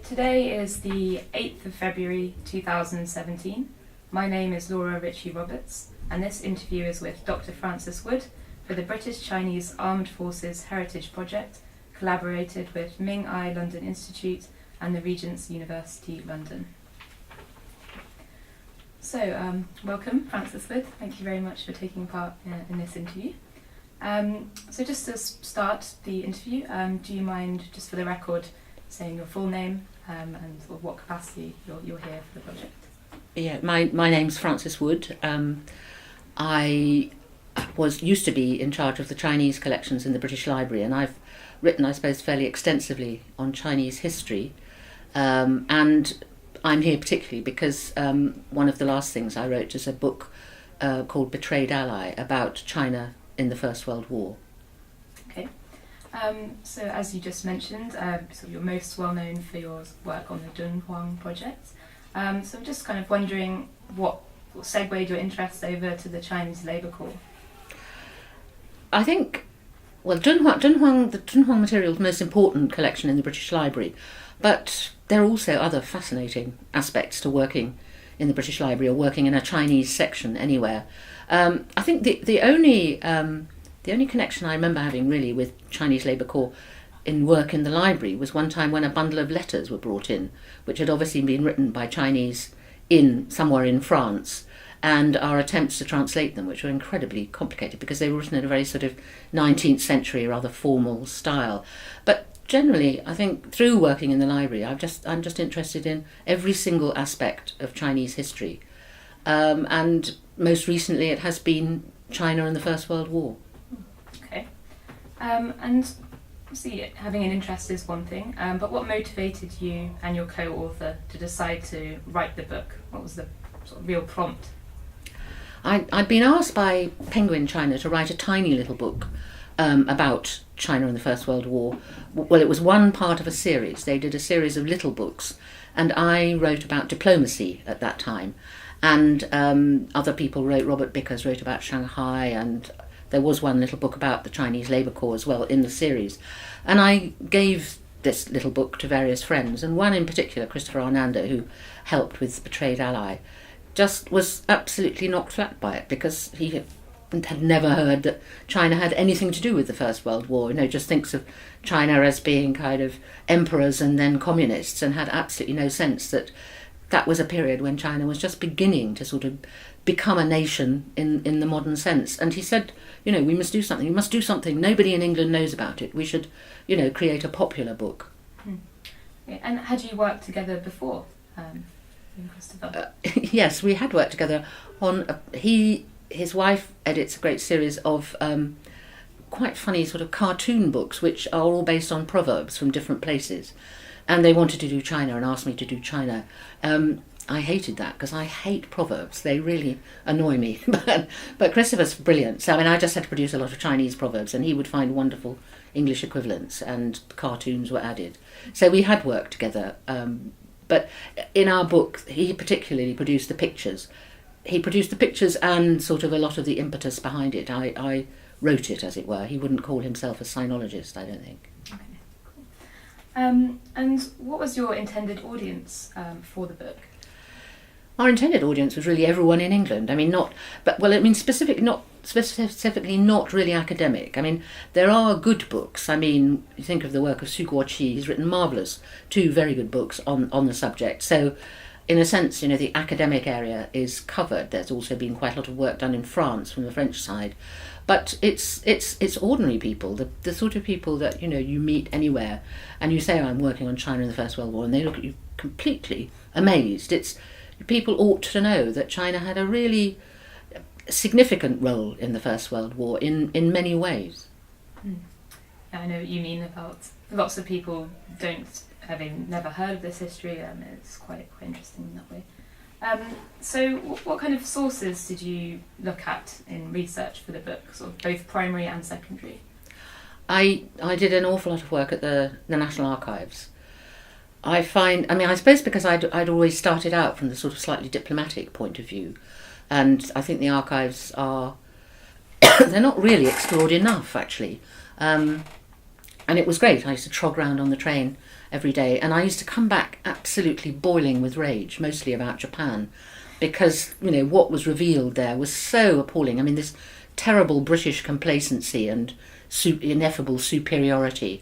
Today is the 8th of February 2017. My name is Laura Ritchie-Roberts, and this interview is with Dr. Francis Wood for the British-Chinese Armed Forces Heritage Project, collaborated with Ming I London Institute and the Regent's University London. So, welcome, Francis Wood. Thank you very much for taking part in this interview. So just to start the interview, do you mind, just for the record, saying your full name and sort of what capacity you're here for the project? Yeah, my name's Francis Wood. I used to be in charge of the Chinese collections in the British Library, and I've written, I suppose, fairly extensively on Chinese history. And I'm here particularly because one of the last things I wrote is a book called Betrayed Ally about China in the First World War. Okay. So as you just mentioned, so you're most well known for your work on the Dunhuang project. So I'm just kind of wondering what segued your interest over to the Chinese Labour Corps. I think, well, the Dunhuang material is the most important collection in the British Library, but there are also other fascinating aspects to working in the British Library or working in a Chinese section anywhere. I think the only connection I remember having really with Chinese Labour Corps in work in the library was one time when a bundle of letters were brought in, which had obviously been written by Chinese somewhere in France, and our attempts to translate them, which were incredibly complicated because they were written in a very sort of 19th century, rather formal style. But generally, I think through working in the library, I'm just interested in every single aspect of Chinese history, and most recently it has been China and the First World War. Okay, and see, having an interest is one thing, but what motivated you and your co-author to decide to write the book? What was the sort of real prompt? I'd been asked by Penguin China to write a tiny little book about China and the First World War. Well, it was one part of a series. They did a series of little books, and I wrote about diplomacy at that time. And other people wrote, Robert Bickers wrote about Shanghai, and there was one little book about the Chinese Labour Corps as well in the series. And I gave this little book to various friends, and one in particular, Christopher Arnando, who helped with Betrayed Ally, just was absolutely knocked flat by it because he had never heard that China had anything to do with the First World War. You know, just thinks of China as being kind of emperors and then communists, and had absolutely no sense that that was a period when China was just beginning to sort of become a nation in the modern sense. And he said, you know, we must do something. We must do something. Nobody in England knows about it. We should, you know, create a popular book. Okay. And had you worked together before, Christopher? Yes, we had worked together on... His wife edits a great series of quite funny sort of cartoon books, which are all based on proverbs from different places. And they wanted to do China and asked me to do China. I hated that because I hate proverbs. They really annoy me. But Christopher's brilliant. So, I mean, I just had to produce a lot of Chinese proverbs, and he would find wonderful English equivalents, and cartoons were added. So we had worked together. But in our book, he particularly produced the pictures. He produced the pictures and sort of a lot of the impetus behind it. I wrote it, as it were. He wouldn't call himself a sinologist, I don't think. Okay, cool. And what was your intended audience for the book? Our intended audience was really everyone in England. I mean, specifically not really academic. I mean, there are good books. I mean, you think of the work of Su Guoqi. He's written marvellous, 2 very good books on the subject. So, in a sense, you know, the academic area is covered. There's also been quite a lot of work done in France from the French side. But it's ordinary people, the sort of people that, you know, you meet anywhere and you say, I'm working on China in the First World War, and they look at you completely amazed. People ought to know that China had a really significant role in the First World War in many ways. Yeah, I know what you mean about lots of people having never heard of this history. It's quite interesting in that way. So what kind of sources did you look at in research for the book, sort of both primary and secondary? I did an awful lot of work at the National Archives. I suppose because I'd always started out from the sort of slightly diplomatic point of view, and I think the archives are they're not really explored enough, actually. And it was great. I used to trog round on the train every day. And I used to come back absolutely boiling with rage, mostly about Japan, because, what was revealed there was so appalling. I mean, this terrible British complacency and ineffable superiority,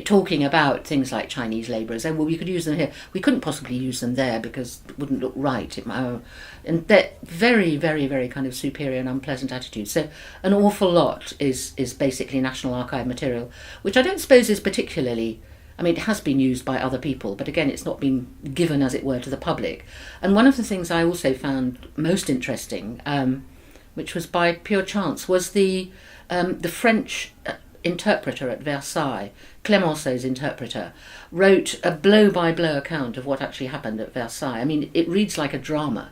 talking about things like Chinese labourers. Oh, well, we could use them here. We couldn't possibly use them there because it wouldn't look right. And that very, very, very kind of superior and unpleasant attitude. So an awful lot is basically National Archive material, which I don't suppose is particularly... I mean, it has been used by other people, but again, it's not been given, as it were, to the public. And one of the things I also found most interesting, which was by pure chance, was the French interpreter at Versailles, Clemenceau's interpreter, wrote a blow-by-blow account of what actually happened at Versailles. I mean, it reads like a drama.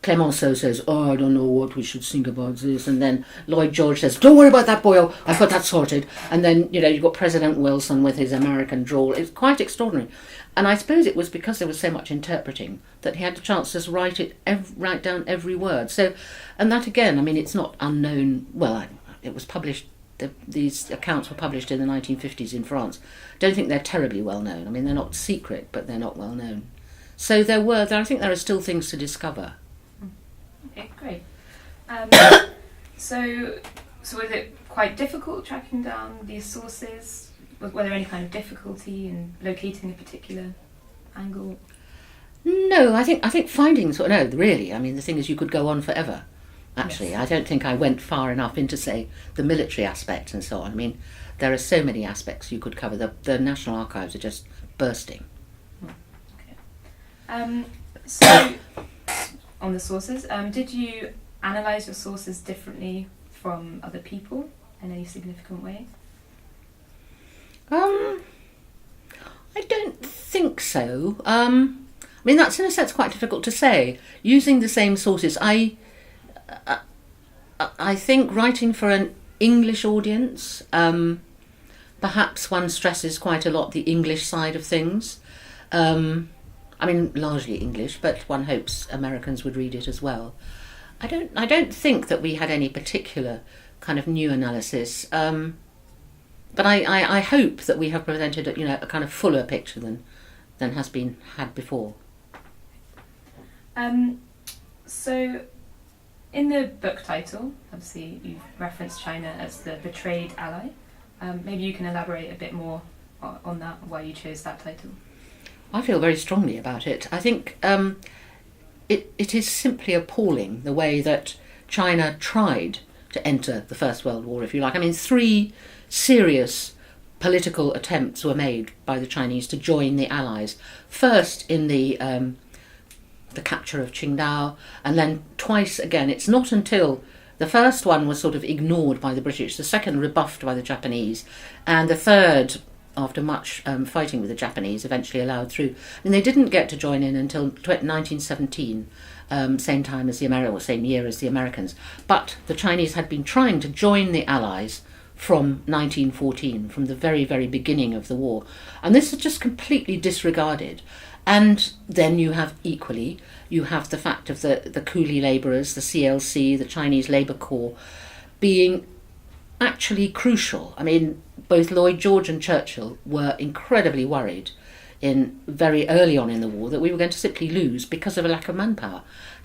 Clemenceau says, I don't know what we should think about this. And then Lloyd George says, don't worry about that, boyo, I've got that sorted. And then, you've got President Wilson with his American drawl. It's quite extraordinary. And I suppose it was because there was so much interpreting that he had the chance to just write down every word. So, and that again, I mean, it's not unknown. Well, it was published, these accounts were published in the 1950s in France. Don't think they're terribly well known. I mean, they're not secret, but they're not well known. So I think there are still things to discover. Okay, great. So was it quite difficult tracking down these sources? Were there any kind of difficulty in locating a particular angle? No, I think finding no, really. I mean, the thing is, you could go on forever. Actually, yes. I don't think I went far enough into, say, the military aspects and so on. I mean, there are so many aspects you could cover. The National Archives are just bursting. So, on the sources, did you analyse your sources differently from other people in any significant way? I don't think so. I mean, that's in a sense quite difficult to say. Using the same sources, I think writing for an English audience, perhaps one stresses quite a lot the English side of things. I mean, largely English, but one hopes Americans would read it as well. I don't think that we had any particular kind of new analysis, but I hope that we have presented a kind of fuller picture than has been had before. So, in the book title, obviously you've referenced China as the betrayed ally. Maybe you can elaborate a bit more on that, why you chose that title. I feel very strongly about it. I think it is simply appalling the way that China tried to enter the First World War, if you like. I mean, 3 serious political attempts were made by the Chinese to join the Allies. First in the capture of Qingdao, and then twice again. It's not until the first one was sort of ignored by the British, the second rebuffed by the Japanese, and the third, after much fighting with the Japanese, eventually allowed through. And they didn't get to join in until 1917, same time as same year as the Americans. But the Chinese had been trying to join the Allies from 1914, from the very, very beginning of the war. And this is just completely disregarded. And then you have the fact of the coolie labourers, the CLC, the Chinese Labour Corps, being actually crucial. I mean, both Lloyd George and Churchill were incredibly worried very early on in the war that we were going to simply lose because of a lack of manpower.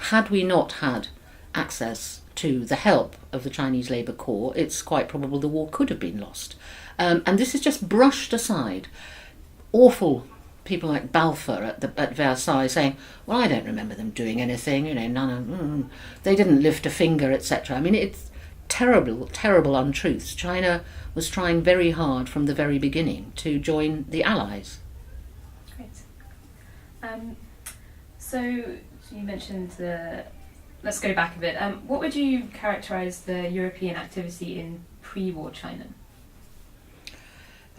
Had we not had access to the help of the Chinese Labour Corps, it's quite probable the war could have been lost. And this is just brushed aside. Awful people like Balfour at Versailles saying, well, I don't remember them doing anything, they didn't lift a finger, etc. I mean, it's terrible, terrible untruths. China was trying very hard from the very beginning to join the Allies. Great. So you mentioned let's go back a bit. What would you characterise the European activity in pre-war China?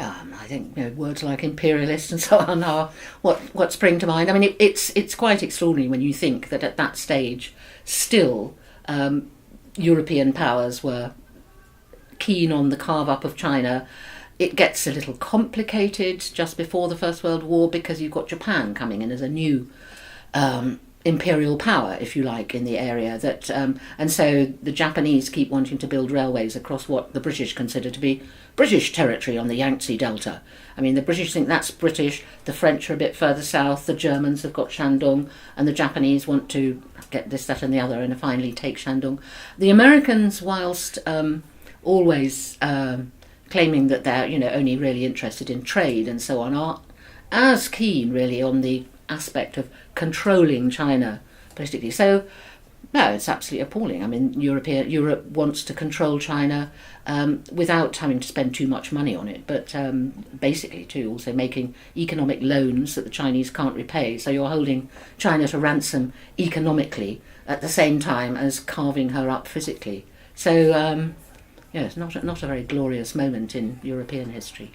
I think words like imperialist and so on are what spring to mind. I mean, it's quite extraordinary when you think that at that stage, still, European powers were keen on the carve-up of China. It gets a little complicated just before the First World War because you've got Japan coming in as a new imperial power, if you like, in the area. That and so the Japanese keep wanting to build railways across what the British consider to be British territory on the Yangtze Delta. I mean, the British think that's British, the French are a bit further south, the Germans have got Shandong, and the Japanese want to get this, that and the other and finally take Shandong. The Americans, whilst always claiming that they're, only really interested in trade and so on, are as keen really on the aspect of controlling China politically. So, no, it's absolutely appalling. I mean, Europe wants to control China without having to spend too much money on it, but basically too also making economic loans that the Chinese can't repay. So you're holding China to ransom economically at the same time as carving her up physically. So, it's not a very glorious moment in European history.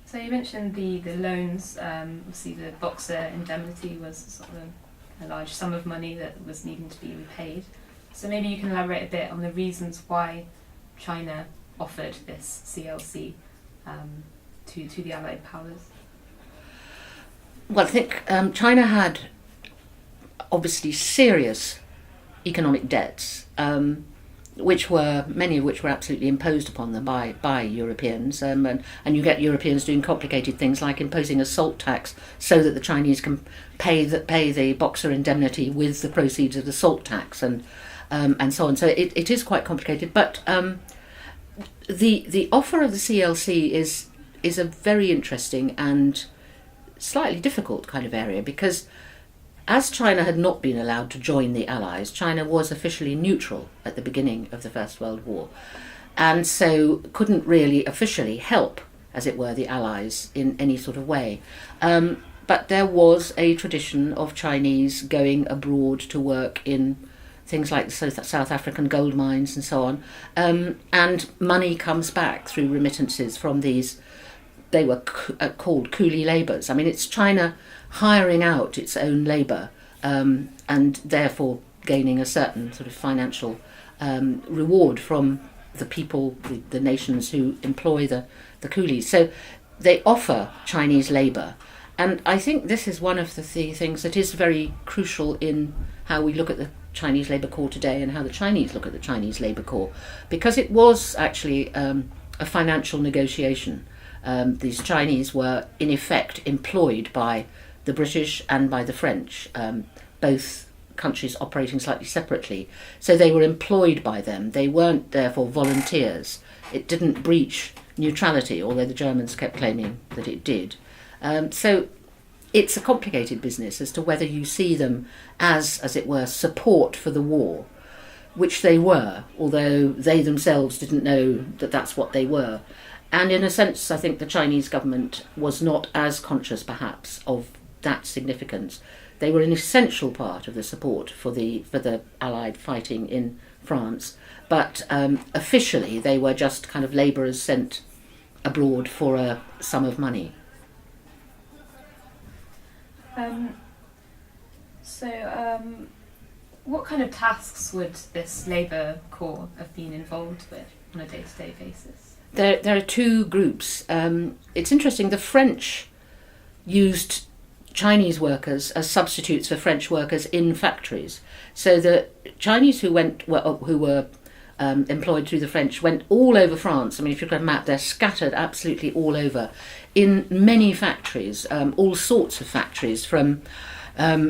So you mentioned the loans. Obviously, the Boxer indemnity was sort of a large sum of money that was needing to be repaid. So maybe you can elaborate a bit on the reasons why China offered this CLC to the Allied powers. Well, I think China had obviously serious economic debts, many of which were absolutely imposed upon them by Europeans, and you get Europeans doing complicated things like imposing a salt tax so that the Chinese can pay the Boxer indemnity with the proceeds of the salt tax, and so on. So it is quite complicated, but the offer of the CLC is a very interesting and slightly difficult kind of area, because as China had not been allowed to join the Allies, China was officially neutral at the beginning of the First World War, and so couldn't really officially help, as it were, the Allies in any sort of way. But there was a tradition of Chinese going abroad to work in things like the South African gold mines and so on, and money comes back through remittances from these. They were called coolie labourers. I mean, it's China hiring out its own labour and therefore gaining a certain sort of financial reward from the people, the nations who employ the coolies. So they offer Chinese labour. And I think this is one of the things that is very crucial in how we look at the Chinese Labour Corps today and how the Chinese look at the Chinese Labour Corps, because it was actually a financial negotiation. These Chinese were in effect employed by the British and by the French, both countries operating slightly separately. So they were employed by them. They weren't therefore volunteers. It didn't breach neutrality, although the Germans kept claiming that it did. So it's a complicated business as to whether you see them as it were, support for the war, which they were, although they themselves didn't know that that's what they were. And in a sense, I think the Chinese government was not as conscious, perhaps, of that significance. They were an essential part of the support for the Allied fighting in France, but officially they were just kind of labourers sent abroad for a sum of money. What kind of tasks would this Labour Corps have been involved with on a day-to-day basis? There are two groups. It's interesting, the French used Chinese workers as substitutes for French workers in factories. So the Chinese who were employed through the French went all over France. I mean, if you look at a map, they're scattered absolutely all over in many factories, all sorts of factories, from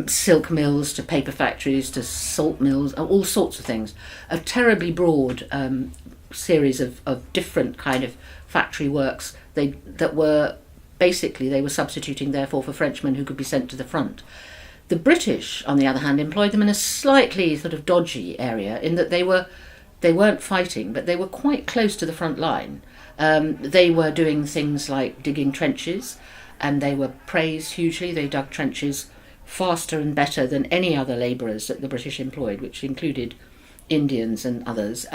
silk mills to paper factories to salt mills, all sorts of things. A terribly broad series of different kind of factory works that were basically, they were substituting therefore for Frenchmen who could be sent to the front. The British, on the other hand, employed them in a slightly sort of dodgy area in that they weren't fighting, but they were quite close to the front line. They were doing things like digging trenches, and they were praised hugely. They dug trenches faster and better than any other labourers that the British employed, which included Indians and others.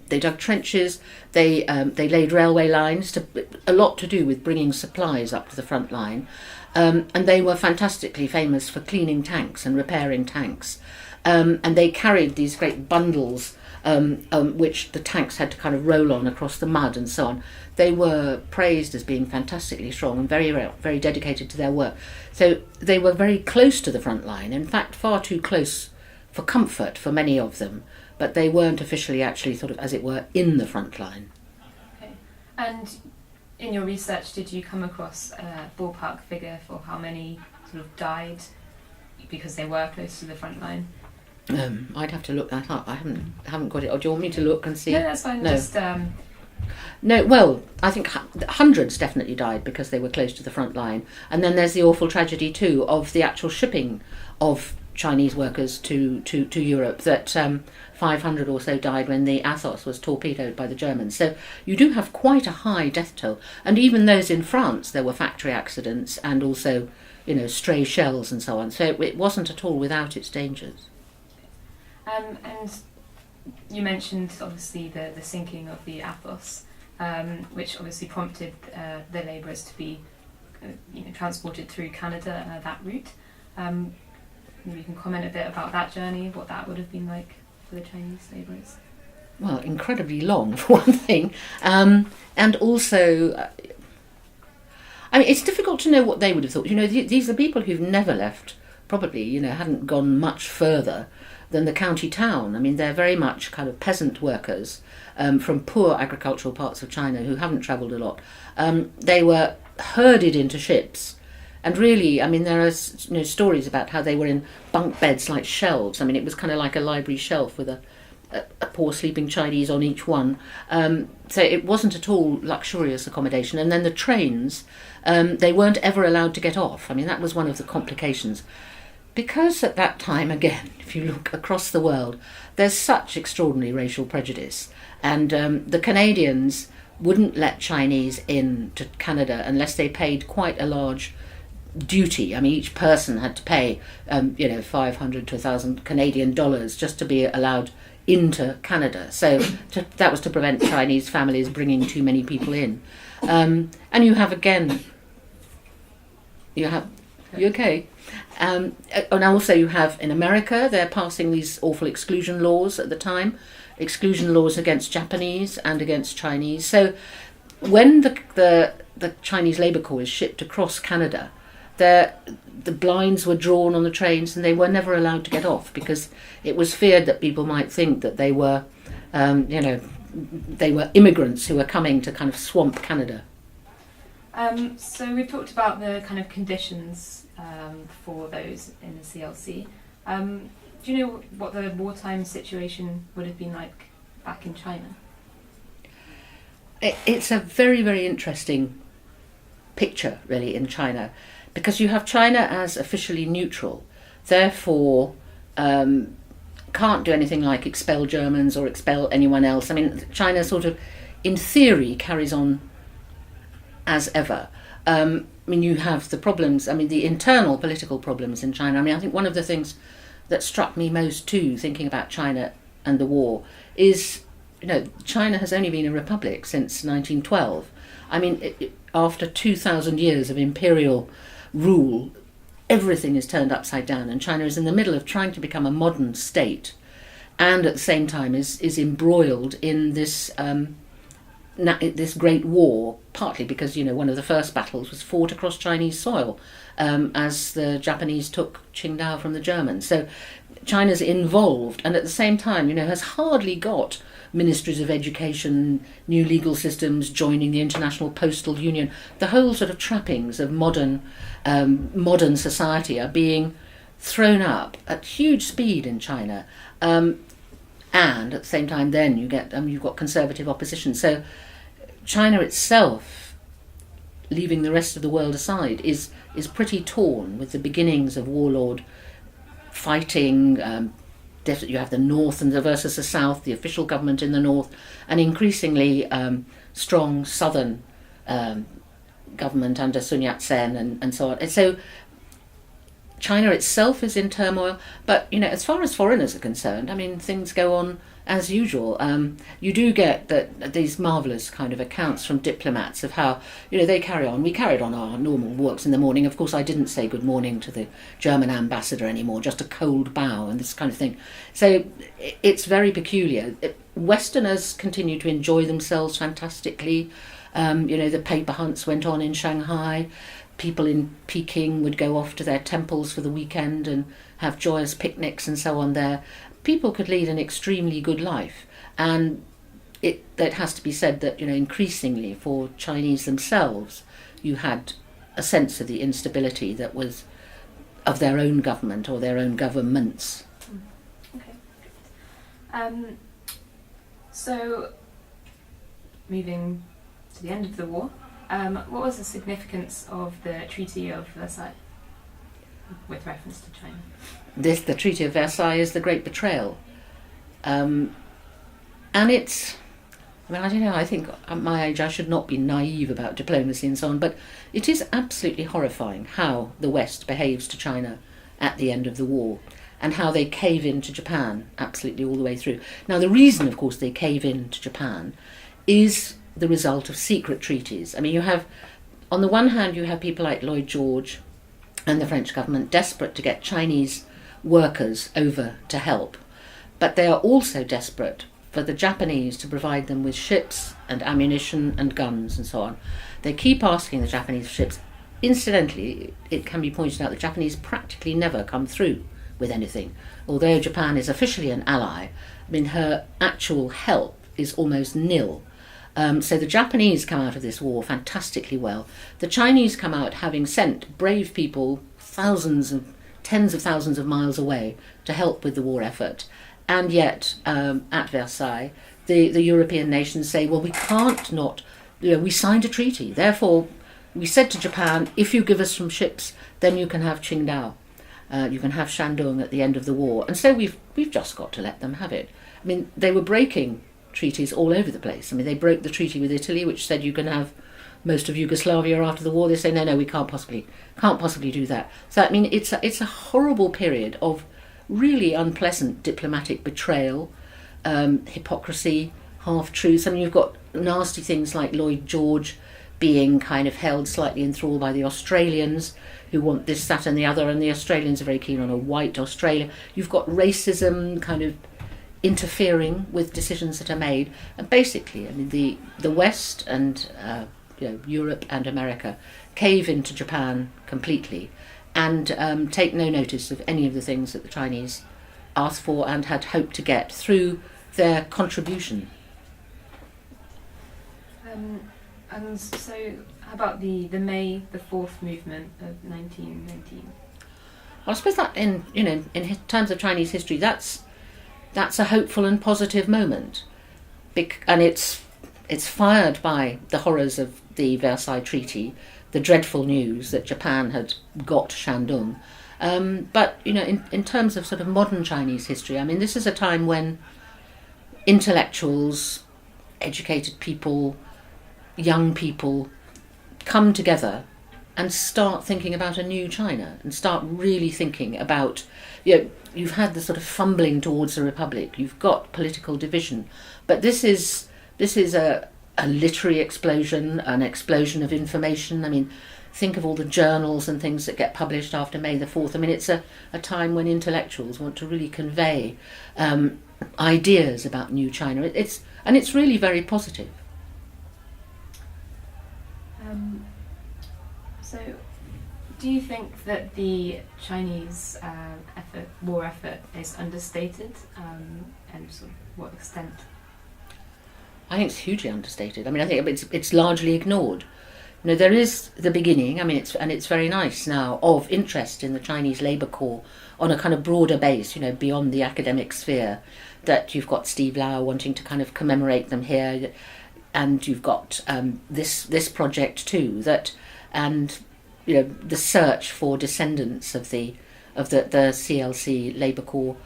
They dug trenches, they laid railway lines, a lot to do with bringing supplies up to the front line, and they were fantastically famous for cleaning tanks and repairing tanks. And they carried these great bundles which the tanks had to kind of roll on across the mud and so on. They were praised as being fantastically strong and very, very dedicated to their work. So they were very close to the front line, in fact far too close for comfort for many of them, but they weren't officially actually sort of, as it were, in the front line. Okay. And in your research, did you come across a ballpark figure for how many sort of died because they were close to the front line? I'd have to look that up. I haven't got it. Or do you want me to look and see? No, that's fine. No. Just No, well, I think hundreds definitely died because they were close to the front line. And then there's the awful tragedy too of the actual shipping of Chinese workers to Europe, that 500 or so died when the Athos was torpedoed by the Germans. So you do have quite a high death toll. And even those in France, there were factory accidents and also, stray shells and so on. So it wasn't at all without its dangers. And you mentioned obviously the sinking of the Athos, which obviously prompted the labourers to be transported through Canada that route. Maybe you can comment a bit about that journey, what that would have been like for the Chinese labourers. Well, incredibly long for one thing, and also, it's difficult to know what they would have thought. These are people who've never left, probably, hadn't gone much further than the county town. They're very much kind of peasant workers from poor agricultural parts of China who haven't travelled a lot. They were herded into ships, and really, there are stories about how they were in bunk beds like shelves. It was kind of like a library shelf with a poor sleeping Chinese on each one. So it wasn't at all luxurious accommodation. And then the trains, they weren't ever allowed to get off. That was one of the complications. Because at that time, again, if you look across the world, there's such extraordinary racial prejudice. And the Canadians wouldn't let Chinese in to Canada unless they paid quite a large duty. Each person had to pay, 500 to 1,000 Canadian dollars just to be allowed into Canada. So that was to prevent Chinese families bringing too many people in. And you have, again, you okay? And also you have in America, they're passing these awful exclusion laws at the time, exclusion laws against Japanese and against Chinese. So when the Chinese Labour Corps is shipped across Canada, the blinds were drawn on the trains and they were never allowed to get off because it was feared that people might think that they were, they were immigrants who were coming to kind of swamp Canada. So we've talked about the kind of conditions for those in the CLC. Do you know what the wartime situation would have been like back in China? It's a very, very interesting picture, really, in China, because you have China as officially neutral, therefore can't do anything like expel Germans or expel anyone else. China sort of, in theory, carries on as ever. You have the problems, the internal political problems in China. I think one of the things that struck me most too, thinking about China and the war, is, China has only been a republic since 1912. After 2,000 years of imperial rule, everything is turned upside down, and China is in the middle of trying to become a modern state, and at the same time is embroiled in this great war, partly because one of the first battles was fought across Chinese soil as the Japanese took Qingdao from the Germans. So China's involved, and at the same time has hardly got ministries of education, new legal systems, joining the International Postal Union. The whole sort of trappings of modern society are being thrown up at huge speed in China, and at the same time then you've got conservative opposition. So China itself, leaving the rest of the world aside, is pretty torn with the beginnings of warlord fighting. You have the north versus the south, the official government in the north, and increasingly strong southern government under Sun Yat-sen and so on. And so China itself is in turmoil, but as far as foreigners are concerned, things go on as usual, you do get these marvellous kind of accounts from diplomats of how, they carry on. We carried on our normal walks in the morning. Of course, I didn't say good morning to the German ambassador anymore, just a cold bow and this kind of thing. So it's very peculiar. Westerners continue to enjoy themselves fantastically. The paper hunts went on in Shanghai. People in Peking would go off to their temples for the weekend and have joyous picnics and so on there. People could lead an extremely good life, and that has to be said that increasingly for Chinese themselves, you had a sense of the instability that was of their own government or their own governments. Okay. So, moving to the end of the war, what was the significance of the Treaty of Versailles with reference to China? The Treaty of Versailles is the great betrayal. And it's, I don't know, I think at my age I should not be naive about diplomacy and so on, but it is absolutely horrifying how the West behaves to China at the end of the war, and how they cave in to Japan absolutely all the way through. Now, the reason, of course, they cave in to Japan is the result of secret treaties. You have, on the one hand, you have people like Lloyd George and the French government desperate to get Chinese workers over to help, but they are also desperate for the Japanese to provide them with ships and ammunition and guns and so on. They keep asking the Japanese for ships. Incidentally, it can be pointed out the Japanese practically never come through with anything. Although Japan is officially an ally, her actual help is almost nil. So the Japanese come out of this war fantastically well. The Chinese come out having sent brave people tens of thousands of miles away to help with the war effort. And yet, at Versailles, the European nations say, well, we can't not, we signed a treaty. Therefore, we said to Japan, if you give us some ships, then you can have Qingdao. You can have Shandong at the end of the war. And so we've just got to let them have it. They were breaking treaties all over the place. They broke the treaty with Italy, which said you can have most of Yugoslavia after the war. They say, no, we can't possibly do that. So, it's a horrible period of really unpleasant diplomatic betrayal, hypocrisy, half-truths. You've got nasty things like Lloyd George being kind of held slightly in thrall by the Australians, who want this, that and the other, and the Australians are very keen on a white Australia. You've got racism kind of interfering with decisions that are made. And basically, the West and Europe and America cave into Japan completely and take no notice of any of the things that the Chinese asked for and had hoped to get through their contribution. And so, how about the May the 4th movement of 1919? I suppose that in terms of Chinese history, that's a hopeful and positive moment, and it's fired by the horrors of the Versailles Treaty, the dreadful news that Japan had got Shandong. But in terms of sort of modern Chinese history, this is a time when intellectuals, educated people, young people come together and start thinking about a new China and start really thinking about, you've had the sort of fumbling towards a republic, you've got political division, but this is a literary explosion, an explosion of information. Think of all the journals and things that get published after May the 4th. It's a time when intellectuals want to really convey ideas about new China. It's really very positive. So, do you think that the Chinese war effort is understated, and sort of what extent? I think it's hugely understated. I think it's largely ignored. There is the beginning. It's very nice now of interest in the Chinese Labour Corps on a kind of broader base. Beyond the academic sphere, that you've got Steve Lau wanting to kind of commemorate them here, and you've got this project too. The search for descendants of the CLC Labour Corps.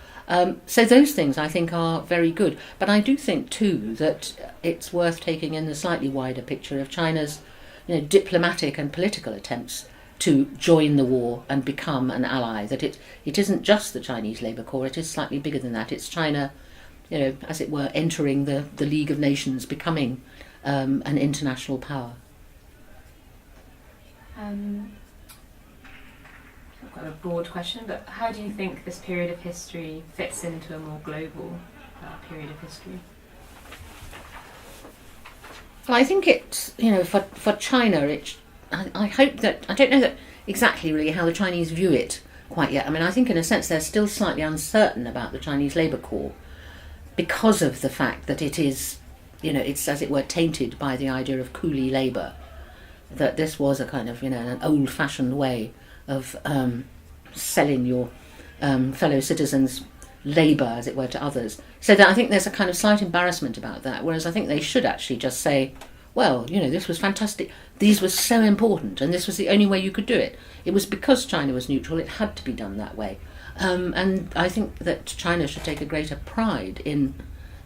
So those things I think are very good. But I do think too that it's worth taking in the slightly wider picture of China's diplomatic and political attempts to join the war and become an ally. That it isn't just the Chinese Labour Corps, it is slightly bigger than that. It's China as it were, entering the League of Nations, becoming an international power. I've got a broad question, but how do you think this period of history fits into a more global period of history? Well, I think it's, for China, I hope that, I don't know that exactly really how the Chinese view it quite yet. I mean, I think in a sense they're still slightly uncertain about the Chinese Labour Corps because of the fact that it is, it's as it were tainted by the idea of coolie labour, that this was a kind of, an old-fashioned way of selling your fellow citizens' labour, as it were, to others. So that I think there's a kind of slight embarrassment about that, whereas I think they should actually just say, well, this was fantastic, these were so important, and this was the only way you could do it. It was because China was neutral, it had to be done that way. And I think that China should take a greater pride in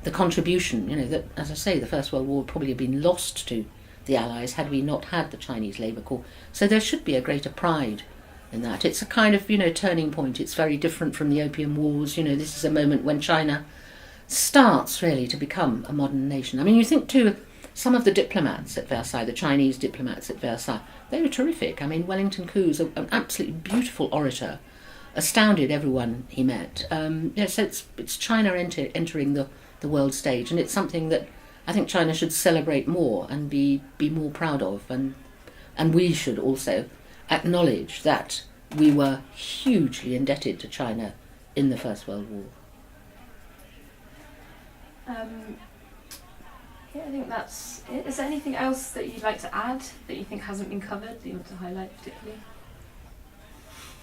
the contribution, that, as I say, the First World War would probably have been lost to the Allies had we not had the Chinese Labour Corps. So there should be a greater pride in that. It's a kind of, turning point. It's very different from the Opium Wars. This is a moment when China starts really to become a modern nation. I mean, you think too, some of the diplomats at Versailles, the Chinese diplomats at Versailles, they were terrific. I mean, Wellington Koo's an absolutely beautiful orator, astounded everyone he met. So it's China entering the world stage, and it's something that I think China should celebrate more and be more proud of, and we should also acknowledge that we were hugely indebted to China in the First World War. I think that's it. Is there anything else that you'd like to add that you think hasn't been covered that you want to highlight particularly?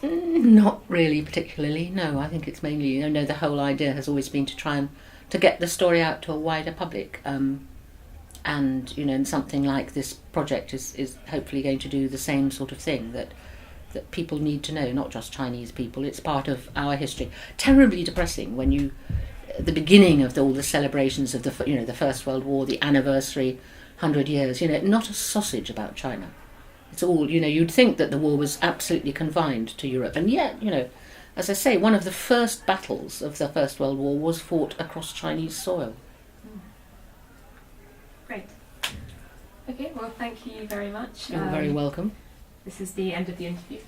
Not really particularly, no. I think it's mainly, the whole idea has always been to try and to get the story out to a wider public. And something like this project is hopefully going to do the same sort of thing, that people need to know, not just Chinese people. It's part of our history. Terribly depressing when the beginning of all the celebrations of the First World War, the anniversary, 100 years, not a sausage about China. It's all, you'd think that the war was absolutely confined to Europe, and yet, as I say, one of the first battles of the First World War was fought across Chinese soil. Great. Okay, well, thank you very much. You're very welcome. This is the end of the interview.